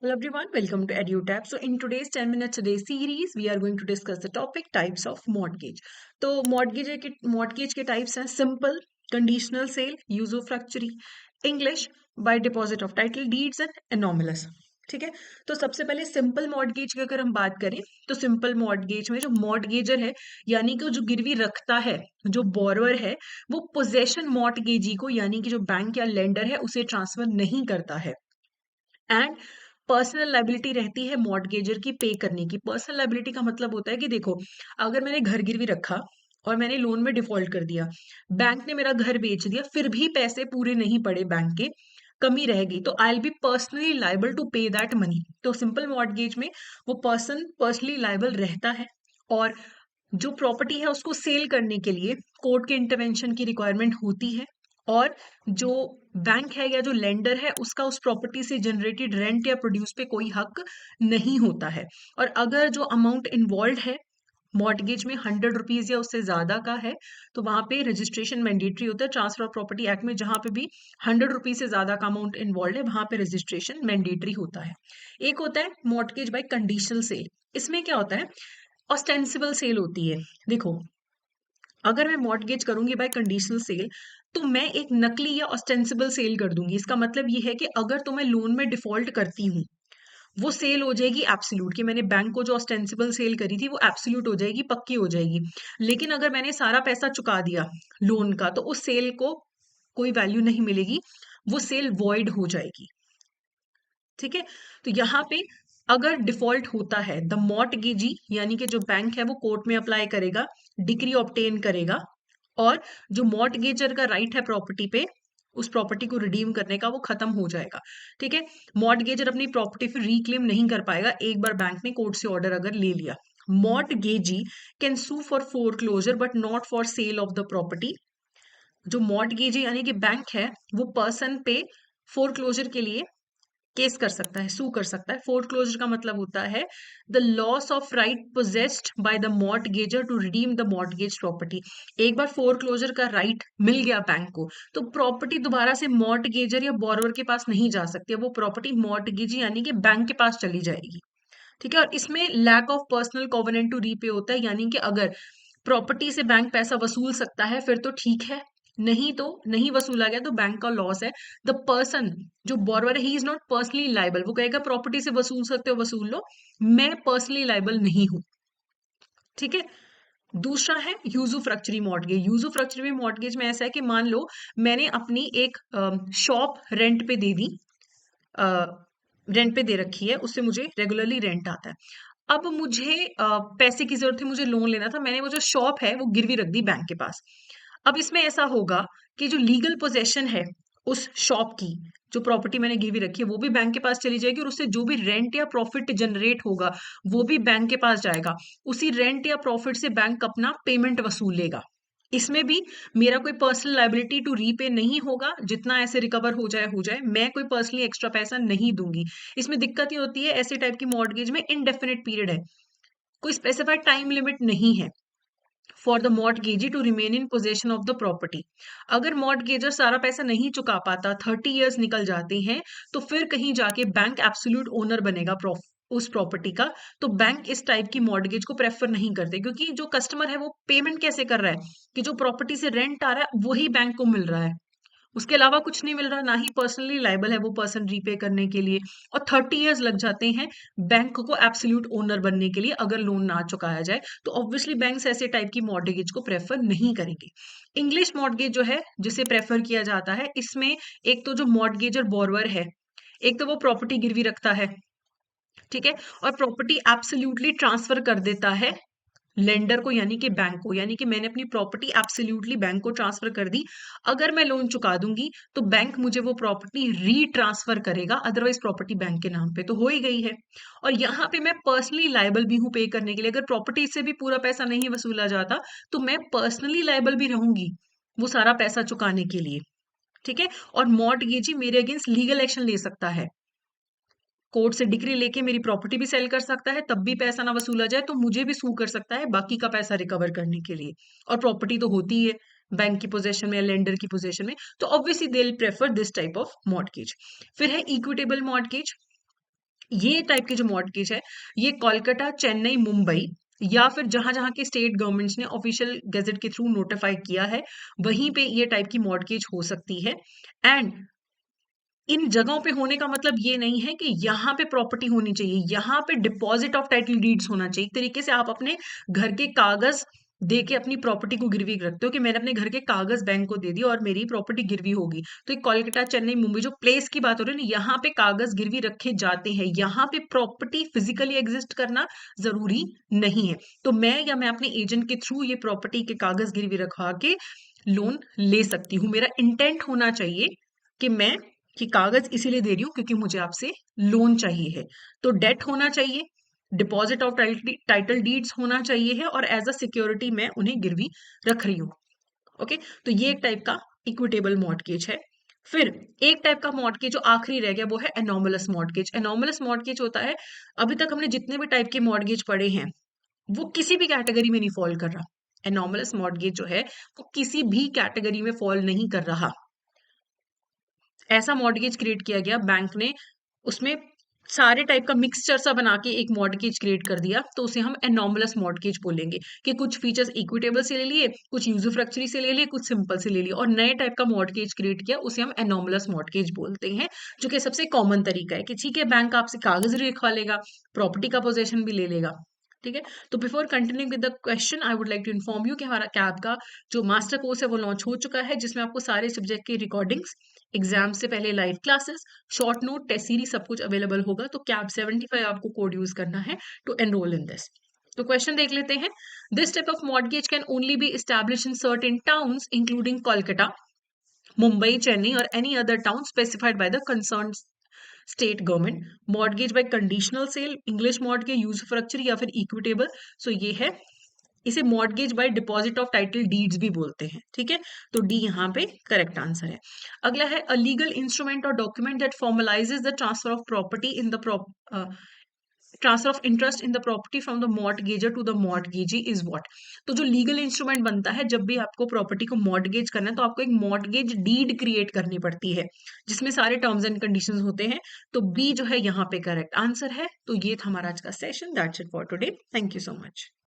Hello everyone, welcome to EduTap. So in today's 10 minutes a day series, we are going to discuss the topic types of mortgage. तो mortgage के types हैं simple, conditional sale, usufructuary, English, by deposit of title deeds and anomalous. ठीक है, तो सबसे पहले simple mortgage की अगर हम बात करें तो सिंपल मॉर्गेज में जो मॉर्गेजर है यानी कि जो गिरवी रखता है, जो बोरोअर है, वो पोजेशन मॉर्गेजी को यानी कि जो बैंक या लेंडर है उसे ट्रांसफर नहीं करता है। एंड पर्सनल लाइबिलिटी रहती है मॉर्टगेजर की पे करने की। पर्सनल लाइबिलिटी का मतलब होता है कि देखो, अगर मैंने घर गिरवी रखा और मैंने लोन में डिफॉल्ट कर दिया, बैंक ने मेरा घर बेच दिया, फिर भी पैसे पूरे नहीं पड़े, बैंक के कमी रह गई, तो I will be personally liable to pay that money. तो सिंपल मॉर्टगेज में वो पर्सन पर्सनली लाइबल रहता है और जो प्रॉपर्टी है उसको सेल करने के लिए कोर्ट के इंटरवेंशन की रिक्वायरमेंट होती है और जो बैंक है या जो लेंडर है उसका उस प्रॉपर्टी से जनरेटेड रेंट या प्रोड्यूस पे कोई हक नहीं होता है। और अगर जो अमाउंट इन्वॉल्व है मॉर्टगेज में 100 रुपीज या उससे ज्यादा का है तो वहां पे रजिस्ट्रेशन मैंडेटरी होता है। ट्रांसफर ऑफ प्रॉपर्टी एक्ट में जहां पे भी 100 रुपीज से ज्यादा का अमाउंट इन्वॉल्व है वहां पे रजिस्ट्रेशन मैंडेटरी होता है। एक होता है मॉर्टगेज बाय कंडीशनल सेल। इसमें क्या होता है, ऑस्टेंसिबल सेल होती है। देखो, अगर मैं मॉर्टगेज करूंगी बाय कंडीशनल सेल तो मैं एक नकली या ऑस्टेंसिबल सेल कर दूंगी। इसका मतलब ये है कि अगर तो मैं लोन में डिफॉल्ट करती हूँ, वो सेल हो जाएगी एब्सोल्यूट, कि मैंने बैंक को जो ऑस्टेंसिबल सेल करी थी वो एब्सोल्यूट हो जाएगी, पक्की हो जाएगी। लेकिन अगर मैंने सारा पैसा चुका दिया लोन का तो उस सेल को कोई वैल्यू नहीं मिलेगी, वो सेल वॉइड हो जाएगी। ठीक है, तो यहाँ पे अगर डिफॉल्ट होता है द मॉर्टगेजी यानी कि जो बैंक है वो कोर्ट में अप्लाई करेगा, डिक्री ऑब्टेन करेगा और जो मॉर्टगेजर का राइट है प्रॉपर्टी पे, उस प्रॉपर्टी को रिडीम करने का, वो खत्म हो जाएगा। ठीक है, मॉर्टगेजर अपनी प्रॉपर्टी फिर रिक्लेम नहीं कर पाएगा एक बार बैंक ने कोर्ट से ऑर्डर अगर ले लिया। Mortgagee can sue for foreclosure but not for sale of the property. जो मॉर्टगेजी यानी कि बैंक है वो पर्सन पे फोरक्लोजर के लिए केस कर सकता है, सू कर सकता है। फोरक्लोजर का मतलब होता है the loss of right possessed by the mortgagor to redeem the mortgage property. एक बार फोरक्लोजर का राइट मिल गया बैंक को तो प्रॉपर्टी दोबारा से मॉर्टगेजर या बोरोवर के पास नहीं जा सकती है, वो प्रॉपर्टी मॉर्टगेजी यानी कि बैंक के पास चली जाएगी। ठीक है, और इसमें lack of personal covenant to repay होता है, यानी कि अगर प्रॉपर्टी से बैंक पैसा वसूल सकता है फिर तो ठीक है, नहीं तो नहीं वसूला गया तो बैंक का लॉस है। द पर्सन जो बोरोवर है he is not personally liable, वो कहेगा प्रॉपर्टी से वसूल सकते हो वसूल लो, मैं पर्सनली लाइबल नहीं हूं। ठीक है, दूसरा है यूजुफ्रक्चरी मॉर्टगेज। यूजुफ्रक्चरी मॉर्टगेज में ऐसा है कि मान लो मैंने अपनी एक शॉप रेंट पे दे दी, रेंट पे दे रखी है, उससे मुझे रेगुलरली रेंट आता है। अब मुझे पैसे की जरूरत थी, मुझे लोन लेना था, मैंने वो जो शॉप है वो गिरवी रख दी बैंक के पास। अब इसमें ऐसा होगा कि जो लीगल पोजेशन है उस शॉप की, जो प्रॉपर्टी मैंने गिरवी रखी है वो भी बैंक के पास चली जाएगी और उससे जो भी रेंट या प्रॉफिट जनरेट होगा वो भी बैंक के पास जाएगा। उसी रेंट या प्रॉफिट से बैंक अपना पेमेंट वसूलेगा। इसमें भी मेरा कोई पर्सनल लाइबिलिटी टू रीपे नहीं होगा, जितना ऐसे रिकवर हो जाए, मैं कोई पर्सनली एक्स्ट्रा पैसा नहीं दूंगी। इसमें दिक्कत ये होती है ऐसे टाइप की मॉर्टगेज में इनडेफिनिट पीरियड है, कोई स्पेसिफाइड टाइम लिमिट नहीं है for the mortgagee to remain in possession of the property. अगर मॉर्टगेजर सारा पैसा नहीं चुका पाता, 30 ईयर्स निकल जाते हैं, तो फिर कहीं जाके बैंक एब्सोल्यूट ओनर बनेगा उस प्रॉपर्टी का। तो बैंक इस टाइप की मॉर्टगेज को प्रेफर नहीं करते, क्योंकि जो कस्टमर है वो पेमेंट कैसे कर रहा है कि जो प्रॉपर्टी से रेंट आ रहा है वही बैंक को मिल रहा है, उसके अलावा कुछ नहीं मिल रहा, ना ही पर्सनली लाइबल है वो पर्सन रीपे करने के लिए। और 30 ईयर्स लग जाते हैं बैंक को एब्सोल्यूट ओनर बनने के लिए अगर लोन ना चुकाया जाए, तो ऑब्वियसली बैंक्स ऐसे टाइप की मॉर्गेज को प्रेफर नहीं करेंगे। इंग्लिश मॉर्गेज जो है जिसे प्रेफर किया जाता है, इसमें एक तो जो मॉर्गेजर बोरवर है, एक तो वो प्रॉपर्टी गिरवी रखता है, ठीक है, और प्रॉपर्टी एब्सोल्यूटली ट्रांसफर कर देता है लेंडर को यानी कि बैंक को, यानी कि मैंने अपनी प्रॉपर्टी एब्सोल्युटली बैंक को ट्रांसफर कर दी। अगर मैं लोन चुका दूंगी तो बैंक मुझे वो प्रॉपर्टी रीट्रांसफर करेगा, अदरवाइज प्रॉपर्टी बैंक के नाम पे तो हो ही गई है। और यहाँ पे मैं पर्सनली लाइबल भी हूँ पे करने के लिए, अगर प्रॉपर्टी से भी पूरा पैसा नहीं वसूला जाता तो मैं पर्सनली लाइबल भी रहूंगी वो सारा पैसा चुकाने के लिए। ठीक है, और मॉर्टगेजी मेरे अगेंस्ट लीगल एक्शन ले सकता है, कोर्ट से डिग्री लेके मेरी प्रॉपर्टी भी सेल कर सकता है, तब भी पैसा ना वसूला जाए तो मुझे भी सू कर सकता है बाकी का पैसा रिकवर करने के लिए। और प्रॉपर्टी तो होती ही है बैंक की पोजीशन में या लेंडर की पोजीशन में, तो obviously they will prefer this type of mortgage. फिर है इक्विटेबल मॉर्टगेज। ये टाइप के जो मॉर्टगेज है, ये कोलकाता, चेन्नई, मुंबई या फिर जहां जहां के स्टेट गवर्नमेंट्स ने ऑफिशियल गैजेट के थ्रू नोटिफाई किया है, वहीं पे ये टाइप की मॉर्टगेज हो सकती है। एंड इन जगहों पे होने का मतलब ये नहीं है कि यहाँ पे प्रॉपर्टी होनी चाहिए, यहाँ पे डिपॉजिट ऑफ टाइटल डीड्स होना चाहिए। एक तरीके से आप अपने घर के कागज दे के अपनी प्रॉपर्टी को गिरवी रखते हो कि मैंने अपने घर के कागज बैंक को दे दिए और मेरी प्रॉपर्टी गिरवी होगी। तो ये कोलकाता, चेन्नई, मुंबई जो प्लेस की बात हो रही है ना, यहाँ पे कागज गिरवी रखे जाते हैं, यहाँ पे प्रॉपर्टी फिजिकली एग्जिस्ट करना जरूरी नहीं है। तो मैं अपने एजेंट के थ्रू ये प्रॉपर्टी के कागज गिरवी रखवा के लोन ले सकती हूँ। मेरा इंटेंट होना चाहिए कि मैं कि कागज इसीलिए दे रही हूँ क्योंकि मुझे आपसे लोन चाहिए है। तो डेट होना चाहिए, डिपॉजिट ऑफ टाइटल डीड्स होना चाहिए है, और एज अ सिक्योरिटी मैं उन्हें गिरवी रख रही हूँ। ओके, तो ये एक टाइप का इक्विटेबल मॉर्टगेज है। फिर एक टाइप का मॉर्टगेज जो आखिरी रह गया वो है एनोमलस मॉर्टगेज। एनोमलस मॉर्टगेज होता है, अभी तक हमने जितने भी टाइप के मॉर्टगेज पढ़े हैं वो किसी भी कैटेगरी में नहीं फॉल कर रहा। एनोमलस मॉर्टगेज जो है वो किसी भी कैटेगरी में फॉल नहीं कर रहा। ऐसा मॉर्टगेज क्रिएट किया गया बैंक ने, उसमें सारे टाइप का मिक्सचर सा बना के एक मॉर्टगेज क्रिएट कर दिया, तो उसे हम एनोमलस मॉर्टगेज बोलेंगे कि कुछ फीचर्स इक्विटेबल से ले लिए, कुछ यूजरफ्रैक्चरी से ले लिए, कुछ सिंपल से ले लिए, और नए टाइप का मॉर्टगेज क्रिएट किया, उसे हम एनोमलस मॉर्टगेज बोलते हैं। जो कि सबसे कॉमन तरीका है कि ठीक है, बैंक आपसे कागज भी लिखवा लेगा, प्रॉपर्टी का पोजेशन भी ले लेगा। ठीक है, तो before continuing with the question I would like to inform you कि हमारा कैब का जो मास्टर कोर्स है वो लॉन्च हो चुका है, जिसमें आपको सारे सब्जेक्ट की रिकॉर्डिंग्स, एग्जाम से पहले live classes, short note, test series सब कुछ अवेलेबल होगा। तो कैब 75 आपको कोड यूज करना है टू एनरोल इन दिस। तो क्वेश्चन देख लेते हैं। This type of mortgage can only be establish in certain towns including Kolkata, Mumbai, Chennai और any other town specified by the concern state government. Mortgage by conditional sale, English mortgage, usufructuary या फिर equitable. So ये है, इसे mortgage by deposit of title deeds भी बोलते हैं। ठीक है, तो डी यहाँ पे करेक्ट आंसर है। अगला है अ लीगल इंस्ट्रूमेंट और document that formalises the transfer of property in the transfer of interest in the property from the mortgagor to the mortgagee is what. तो जो लीगल इंस्ट्रूमेंट बनता है जब भी आपको प्रॉपर्टी को मॉर्टगेज करना है, तो आपको एक मॉर्टगेज डीड क्रिएट करनी पड़ती है जिसमें सारे टर्म्स एंड कंडीशंस होते हैं। तो बी जो है यहाँ पे करेक्ट आंसर है। तो ये था हमारा आज का session. That's it for today. Thank you so much.